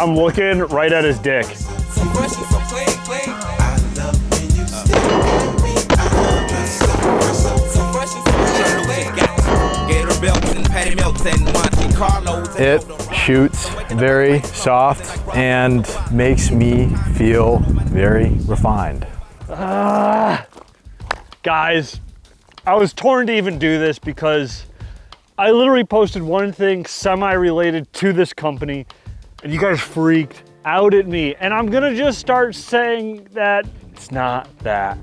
I'm looking right at his dick. It shoots very soft and makes me feel very refined. Guys, I was torn to even do this because I literally posted one thing semi-related to this company and you guys freaked out at me. And I'm gonna just start saying that it's not that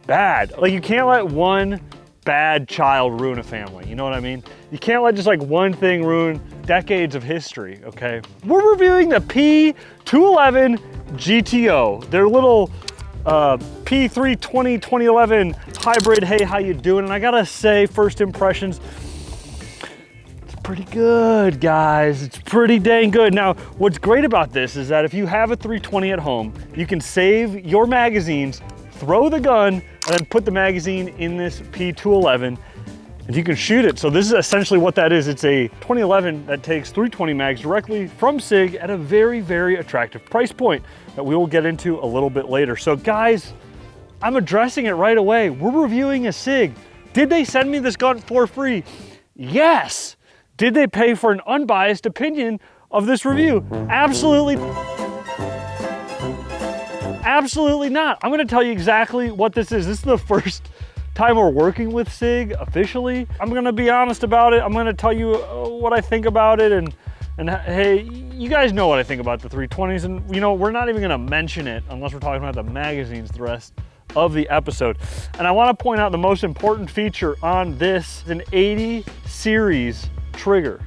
bad. Like, you can't let one bad child ruin a family, you know what I mean? You can't let just like one thing ruin decades of history, okay? We're reviewing the P211 GTO, their little P320 2011 hybrid. Hey, how you doing? And I gotta say, first impressions, it's pretty good, guys. It's pretty dang good. Now, what's great about this is that if you have a 320 at home, you can save your magazines, throw the gun, and then put the magazine in this P211, and you can shoot it. So this is essentially what that is. It's a 2011 that takes 320 mags directly from Sig at a very, very attractive price point that we will get into a little bit later. So guys, I'm addressing it right away. We're reviewing a Sig. Did they send me this gun for free? Yes. Did they pay for an unbiased opinion of this review? Absolutely. Absolutely not. I'm gonna tell you exactly what this is. This is the first time we're working with Sig officially. I'm gonna be honest about it. I'm gonna tell you what I think about it, and hey, you guys know what I think about the 320s, and you know, we're not even gonna mention it unless we're talking about the magazines the rest of the episode. And I wanna point out the most important feature on this is an 80 series trigger,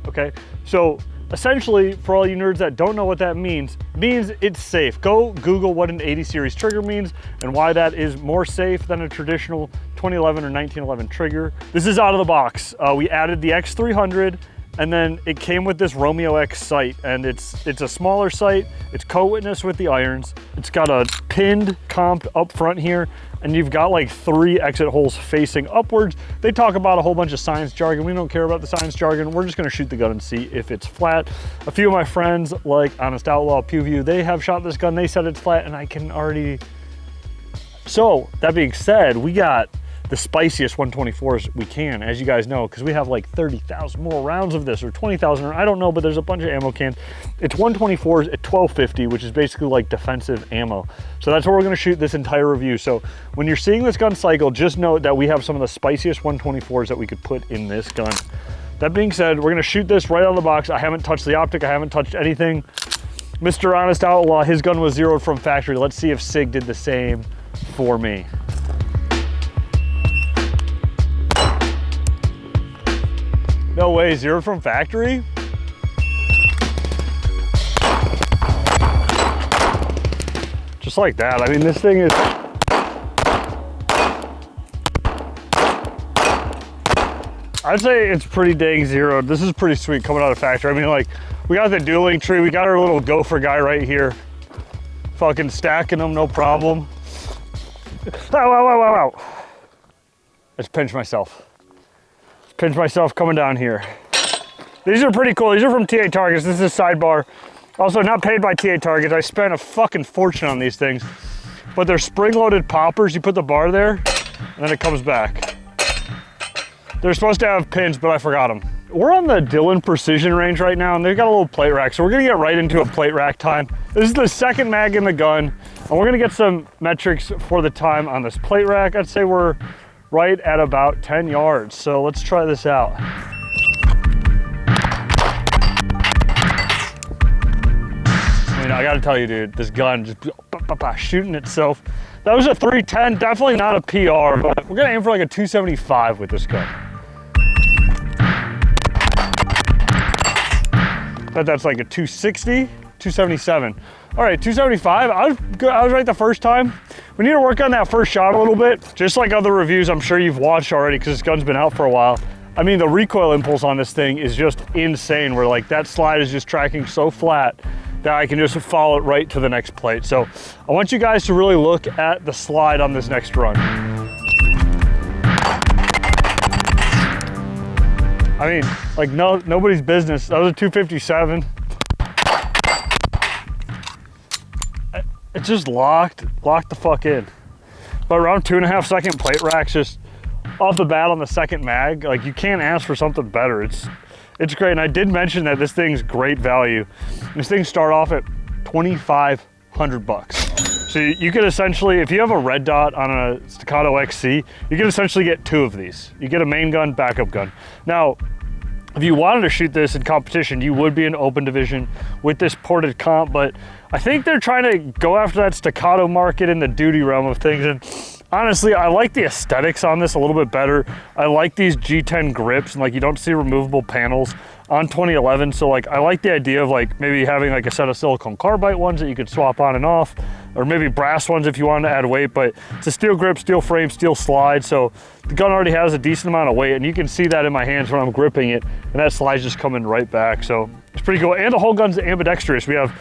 okay? So essentially, for all you nerds that don't know what that means it's safe. Go Google what an 80 series trigger means and why that is more safe than a traditional 2011 or 1911 trigger. This is out of the box. We added the X300, and then it came with this Romeo X sight, and it's a smaller sight. It's co-witness with the irons. It's got a pinned comp up front here, and you've got like 3 exit holes facing upwards. They talk about a whole bunch of science jargon. We don't care about the science jargon. We're just gonna shoot the gun and see if it's flat. A few of my friends, like Honest Outlaw, PewView, they have shot this gun. They said it's flat, and I can already... So, that being said, we got the spiciest 124s we can, as you guys know, because we have like 30,000 more rounds of this, or 20,000, or I don't know, but there's a bunch of ammo cans. It's 124s at 1250, which is basically like defensive ammo. So that's what we're gonna shoot this entire review. So when you're seeing this gun cycle, just note that we have some of the spiciest 124s that we could put in this gun. That being said, we're gonna shoot this right out of the box. I haven't touched the optic, I haven't touched anything. Mr. Honest Outlaw, his gun was zeroed from factory. Let's see if Sig did the same for me. No way, zeroed from factory? Just like that. I mean, this thing is... I'd say it's pretty dang zeroed. This is pretty sweet coming out of factory. I mean, like, we got the dueling tree. We got our little gopher guy right here. Fucking stacking them, no problem. Ow, ow, ow, ow, ow. I just pinched myself. Pinch myself coming down here. These are pretty cool. These are from TA Targets. This is a sidebar. Also not paid by TA Targets. I spent a fucking fortune on these things. But they're spring-loaded poppers. You put the bar there, and then it comes back. They're supposed to have pins, but I forgot them. We're on the Dillon Precision range right now, and they've got a little plate rack. So we're gonna get right into a plate rack time. This is the second mag in the gun, and we're gonna get some metrics for the time on this plate rack. I'd say we're right at about 10 yards. So let's try this out. I mean, I gotta tell you, dude, this gun just shooting itself. That was a 310, definitely not a PR, but we're gonna aim for like a 275 with this gun. Bet that's like a 260, 277. All right, 275, I was right the first time. We need to work on that first shot a little bit. Just like other reviews I'm sure you've watched already, because this gun's been out for a while. I mean, the recoil impulse on this thing is just insane, where like that slide is just tracking so flat that I can just follow it right to the next plate. So I want you guys to really look at the slide on this next run. I mean, like nobody's business. That was a 257. it's just locked the fuck in. But around 2.5 second plate racks, just off the bat on the second mag, like you can't ask for something better. It's great. And I did mention that this thing's great value. This thing start off at 2,500 bucks. So you could essentially, if you have a red dot on a Staccato XC, you can essentially get 2 of these. You get a main gun, backup gun. Now, if you wanted to shoot this in competition, you would be in open division with this ported comp, but I think they're trying to go after that Staccato market in the duty realm of things. And honestly, I like the aesthetics on this a little bit better. I like these G10 grips, and like you don't see removable panels on 2011. So like, I like the idea of like maybe having like a set of silicone carbide ones that you could swap on and off, or maybe brass ones if you wanted to add weight, but it's a steel grip, steel frame, steel slide. So the gun already has a decent amount of weight, and you can see that in my hands when I'm gripping it, and that slide's just coming right back. So it's pretty cool. And the whole gun's ambidextrous. We have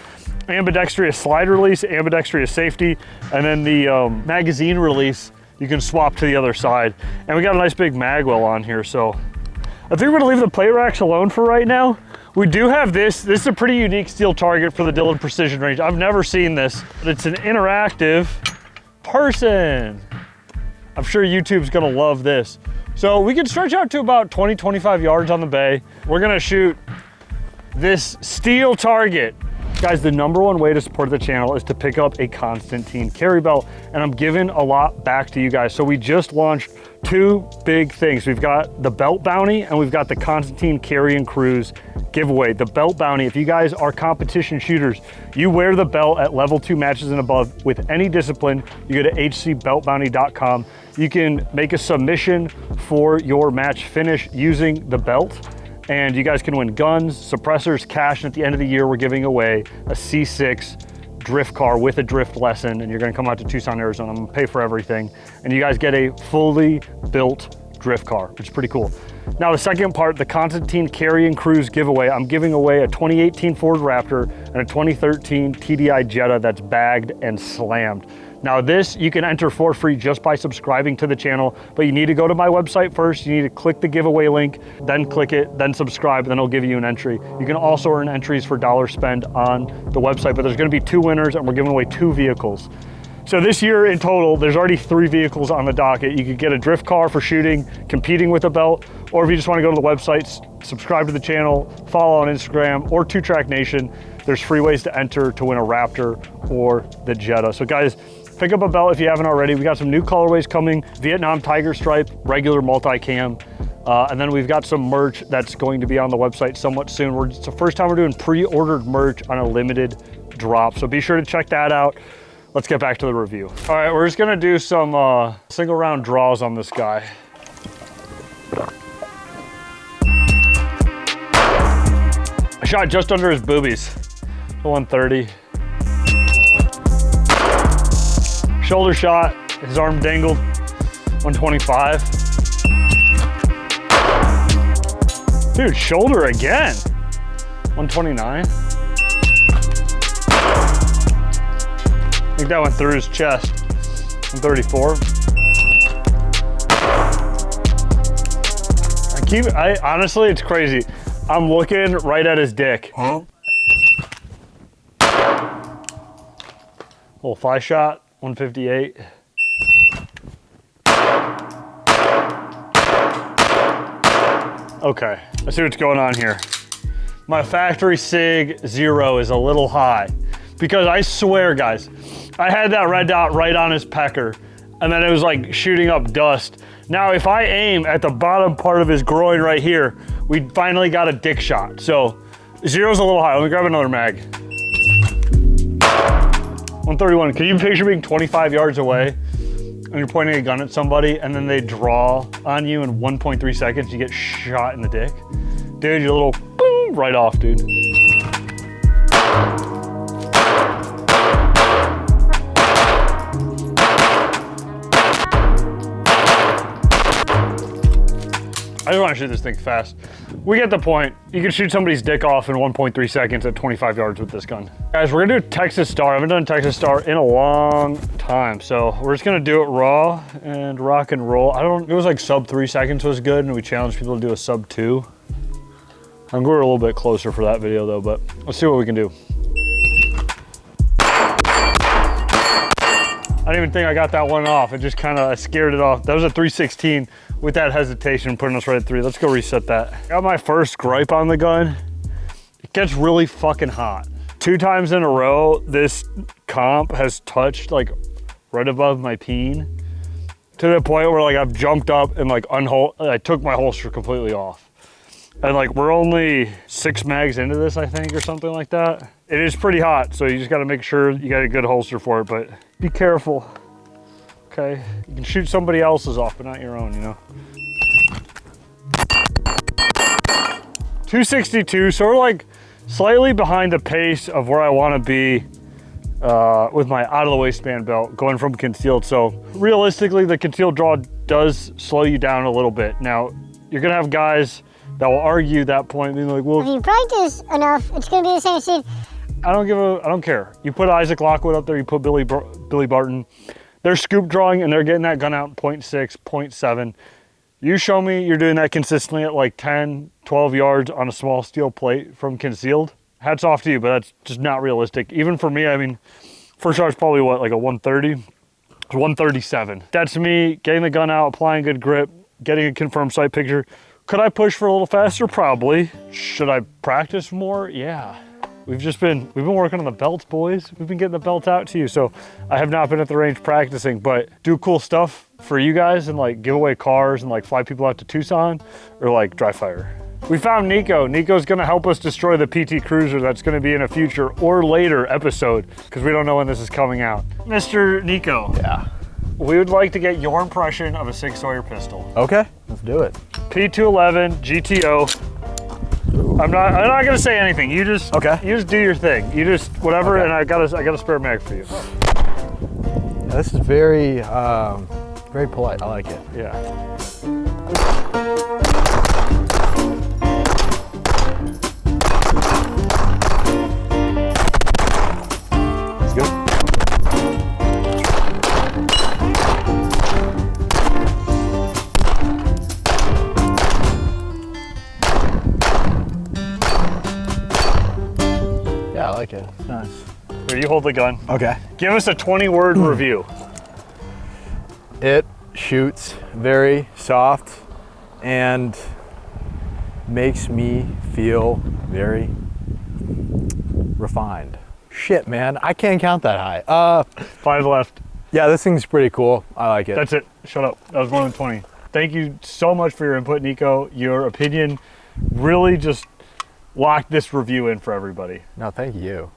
ambidextrous slide release, ambidextrous safety, and then the magazine release, you can swap to the other side. And we got a nice big mag well on here. So I think we're gonna leave the plate racks alone for right now. We do have this. This is a pretty unique steel target for the Dillon Precision range. I've never seen this, but it's an interactive person. I'm sure YouTube's gonna love this. So we can stretch out to about 20, 25 yards on the bay. We're gonna shoot this steel target. Guys, the #1 way to support the channel is to pick up a Constantine carry belt, and I'm giving a lot back to you guys. So we just launched 2 big things. We've got the belt bounty, and we've got the Constantine carry and cruise giveaway. The belt bounty, if you guys are competition shooters, you wear the belt at level 2 matches and above with any discipline, you go to hcbeltbounty.com. You can make a submission for your match finish using the belt, and you guys can win guns, suppressors, cash, and at the end of the year, we're giving away a C6 drift car with a drift lesson, and you're gonna come out to Tucson, Arizona. I'm gonna pay for everything, and you guys get a fully built drift car, which is pretty cool. Now the second part, the Constantine Carry and Cruise giveaway, I'm giving away a 2018 Ford Raptor and a 2013 TDI Jetta that's bagged and slammed. Now this, you can enter for free just by subscribing to the channel, but you need to go to my website first. You need to click the giveaway link, then click it, then subscribe, then it'll give you an entry. You can also earn entries for dollar spend on the website, but there's gonna be 2 winners, and we're giving away 2 vehicles. So this year in total, there's already 3 vehicles on the docket. You could get a drift car for shooting, competing with a belt, or if you just wanna go to the website, subscribe to the channel, follow on Instagram, or 2-Track Nation, there's free ways to enter to win a Raptor or the Jetta. So guys, pick up a belt if you haven't already. We got some new colorways coming, Vietnam Tiger Stripe, regular multicam, and then we've got some merch that's going to be on the website somewhat soon. It's the first time we're doing pre-ordered merch on a limited drop, so be sure to check that out. Let's get back to the review. All right, we're just gonna do some single round draws on this guy. I shot just under his boobies, 130. Shoulder shot, his arm dangled, 125. Dude, shoulder again, 129. I think that went through his chest, 134. Honestly, it's crazy. I'm looking right at his dick. Huh? Little fly shot. 158. Okay, let's see what's going on here. My factory Sig 0 is a little high because I swear, guys, I had that red dot right on his pecker and then it was like shooting up dust. Now, if I aim at the bottom part of his groin right here, we finally got a dick shot. So 0's a little high. Let me grab another mag. 131, can you picture being 25 yards away and you're pointing a gun at somebody and then they draw on you in 1.3 seconds, you get shot in the dick? Dude, you're a little boom, right off, dude. I just want to shoot this thing fast. We get the point. You can shoot somebody's dick off in 1.3 seconds at 25 yards with this gun. Guys, we're gonna do Texas Star. I haven't done Texas Star in a long time. So we're just gonna do it raw and rock and roll. It was like sub 3 seconds was good, and we challenged people to do a sub 2. I'm going a little bit closer for that video though, but let's see what we can do. I didn't even think I got that one off. It just kind of, I scared it off. That was a 316 with that hesitation, putting us right at 3. Let's go reset that. Got my first gripe on the gun. It gets really fucking hot. 2 times in a row, this comp has touched like right above my peen to the point where like I've jumped up and like I took my holster completely off. And like we're only 6 mags into this, I think, or something like that. It is pretty hot, so you just gotta make sure you got a good holster for it, but be careful, okay? You can shoot somebody else's off, but not your own, you know? 262, so we're like slightly behind the pace of where I wanna be with my out of the waistband belt going from concealed. So realistically, the concealed draw does slow you down a little bit. Now, you're gonna have guys that will argue that point, being like, well, if you practice enough, it's gonna be the same shit. I don't care. You put Isaac Lockwood up there, you put Billy Barton. They're scoop drawing and they're getting that gun out 0.6, 0.7. You show me you're doing that consistently at like 10, 12 yards on a small steel plate from concealed. Hats off to you, but that's just not realistic. Even for me, I mean, first shot's probably what, like a 130? 137. That's me getting the gun out, applying good grip, getting a confirmed sight picture. Could I push for a little faster? Probably. Should I practice more? Yeah. We've been working on the belts, boys. We've been getting the belts out to you. So I have not been at the range practicing, but do cool stuff for you guys and like give away cars and like fly people out to Tucson or like dry fire. We found Nico. Nico's gonna help us destroy the PT Cruiser that's gonna be in a future or later episode because we don't know when this is coming out. Mr. Nico. Yeah. We would like to get your impression of a Sig Sauer pistol. Okay, let's do it. P211 GTO. I'm not gonna say anything. You just do your thing. You just whatever, okay. And I got a spare mag for you. Yeah, this is very very polite. I like it. Yeah. Let's go. Yeah, I like it. Nice. Here, you hold the gun. Okay. Give us a 20-word review. It shoots very soft and makes me feel very refined. Shit, man, I can't count that high. 5 left. Yeah, this thing's pretty cool. I like it. That's it. Shut up. That was more than 20. Thank you so much for your input, Nico. Your opinion really just locked this review in for everybody. No, thank you.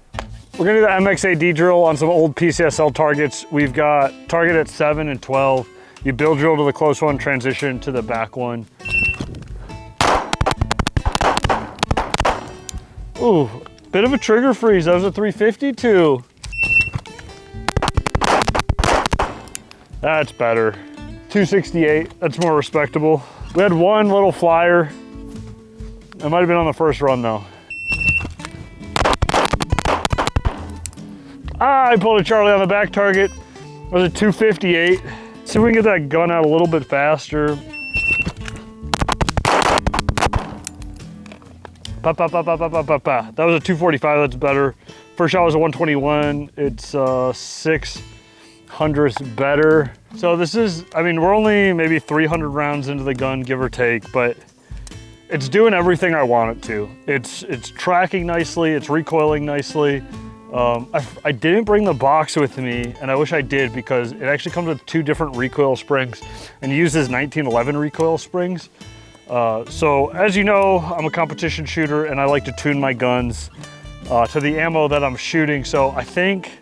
We're gonna do the MXAD drill on some old PCSL targets. We've got target at 7 and 12. You build drill to the close one, transition to the back one. Ooh, bit of a trigger freeze. That was a 352. That's better. 268, that's more respectable. We had one little flyer. It might have been on the first run though. I pulled a Charlie on the back target. It was a 258. See if we can get that gun out a little bit faster. Pa, pa, pa, pa, pa, pa, pa, pa. That was a 245, that's better. First shot was a 121. It's 600th better. So this is, I mean, we're only maybe 300 rounds into the gun, give or take, but it's doing everything I want it to. It's tracking nicely, it's recoiling nicely. I didn't bring the box with me, and I wish I did because it actually comes with 2 different recoil springs and uses 1911 recoil springs. So as you know, I'm a competition shooter and I like to tune my guns to the ammo that I'm shooting. So I think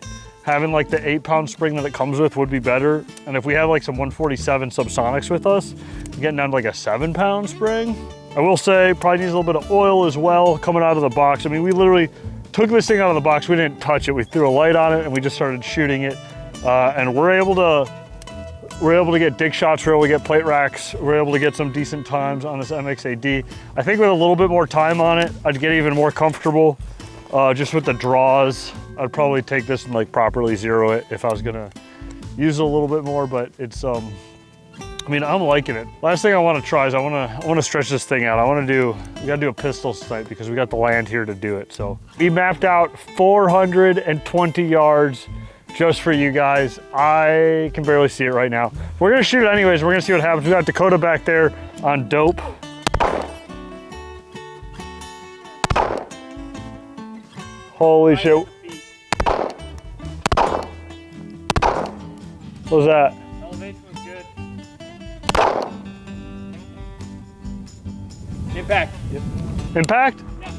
having like the 8-pound spring that it comes with would be better. And if we have like some 147 subsonics with us, getting down to like a 7-pound spring. I will say probably needs a little bit of oil as well coming out of the box. I mean, we literally took this thing out of the box, we didn't touch it. We threw a light on it and we just started shooting it. And we're able to get dick shots, we're able to get plate racks, we're able to get some decent times on this MXAD. I think with a little bit more time on it, I'd get even more comfortable just with the draws. I'd probably take this and like properly zero it if I was gonna use it a little bit more, but it's, I mean, I'm liking it. Last thing I wanna try is I wanna stretch this thing out. We gotta do a pistol snipe because we got the land here to do it. So we mapped out 420 yards just for you guys. I can barely see it right now. We're gonna shoot it anyways. We're gonna see what happens. We got Dakota back there on dope. Holy shit. What was that? Elevation was good. Impact. Yep. Impact? Yeah.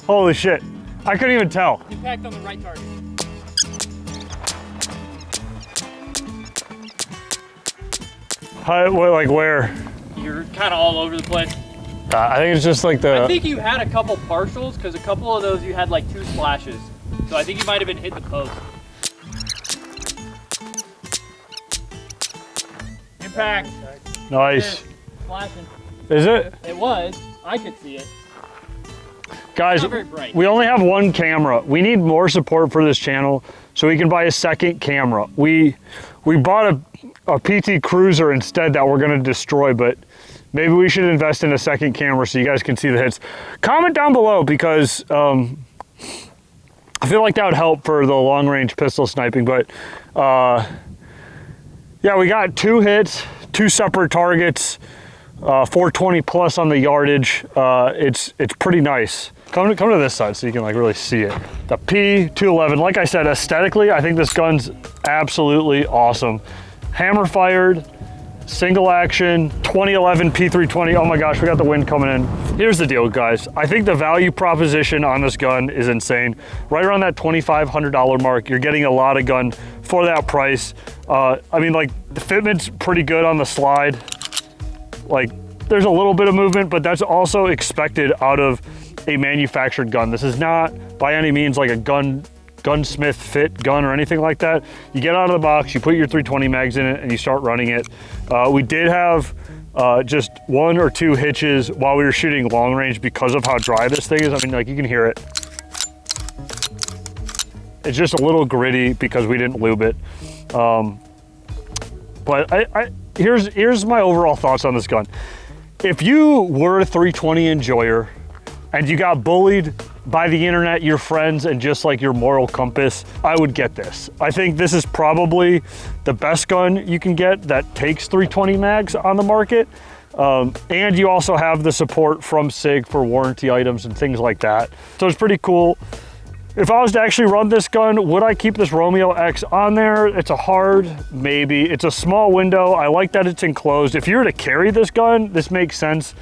Holy shit. I couldn't even tell. Impact on the right target. Like where? You're kind of all over the place. I think it's just like the... I think you had a couple partials, because a couple of those you had like 2 splashes. So I think you might have been hitting the post. Impact. Nice. Flashing. Is it? It was. I could see it. Guys, Not very bright. we only have 1 camera. We need more support for this channel so we can buy a second camera. We bought a PT Cruiser instead that we're gonna destroy, but maybe we should invest in a second camera so you guys can see the hits. Comment down below because I feel like that would help for the long range pistol sniping, but yeah, we got 2 hits, 2 separate targets, 420 plus on the yardage. It's pretty nice. Come to this side so you can like really see it. The P211, like I said, aesthetically, I think this gun's absolutely awesome. Hammer fired, single action, 2011 P320. Oh my gosh, we got the wind coming in. Here's the deal, guys. I think the value proposition on this gun is insane. Right around that $2,500 mark, you're getting a lot of gun for that price. I mean, like, the fitment's pretty good on the slide. Like, there's a little bit of movement, but that's also expected out of a manufactured gun. This is not by any means like a gunsmith fit gun or anything like that. You get out of the box, you put your 320 mags in it, and you start running it. We did have just 1 or 2 hitches while we were shooting long range because of how dry this thing is. I mean, like, you can hear it. It's just a little gritty because we didn't lube it. But here's my overall thoughts on this gun. If you were a 320 enjoyer and you got bullied by the internet, your friends, and just like your moral compass, I would get this. I think this is probably the best gun you can get that takes 320 mags on the market. And you also have the support from Sig for warranty items and things like that. So it's pretty cool. If I was to actually run this gun, would I keep this Romeo X on there? It's a hard maybe. It's a small window. I like that it's enclosed. If you were to carry this gun, this makes sense.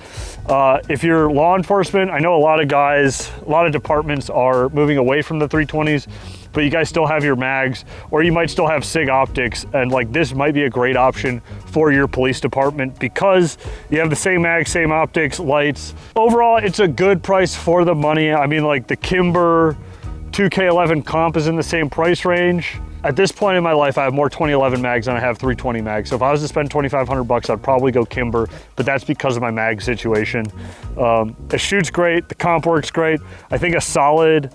If you're law enforcement, I know a lot of guys, a lot of departments are moving away from the 320s, but you guys still have your mags, or you might still have Sig optics, and like this might be a great option for your police department because you have the same mag, same optics, lights. Overall, it's a good price for the money. I mean, like the Kimber 2K11 comp is in the same price range. At this point in my life, I have more 2011 mags than I have 320 mags. So if I was to spend 2,500 bucks, I'd probably go Kimber, but that's because of my mag situation. It shoots great, the comp works great. I think a solid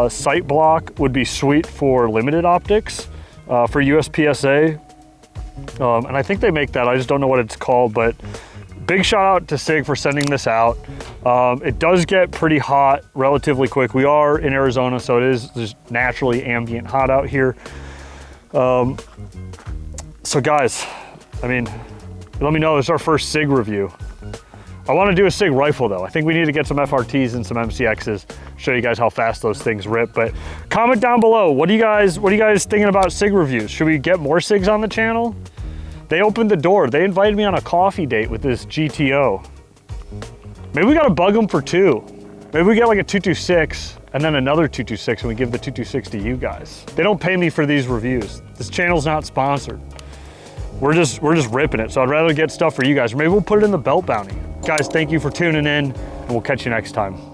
sight block would be sweet for limited optics for USPSA. And I think they make that, I just don't know what it's called, but big shout out to Sig for sending this out. It does get pretty hot relatively quick. We are in Arizona, so it is just naturally ambient hot out here. So guys, I mean, let me know, this is our first Sig review. I want to do a Sig rifle though. I think we need to get some FRTs and some MCXs, show you guys how fast those things rip. But comment down below, what are you guys thinking about Sig reviews? Should we get more Sigs on the channel? They opened the door. They invited me on a coffee date with this GTO. Maybe we gotta bug them for 2. Maybe we get like a 226 and then another 226 and we give the 226 to you guys. They don't pay me for these reviews. This channel's not sponsored. We're just ripping it. So I'd rather get stuff for you guys. Or maybe we'll put it in the belt bounty. Guys, thank you for tuning in and we'll catch you next time.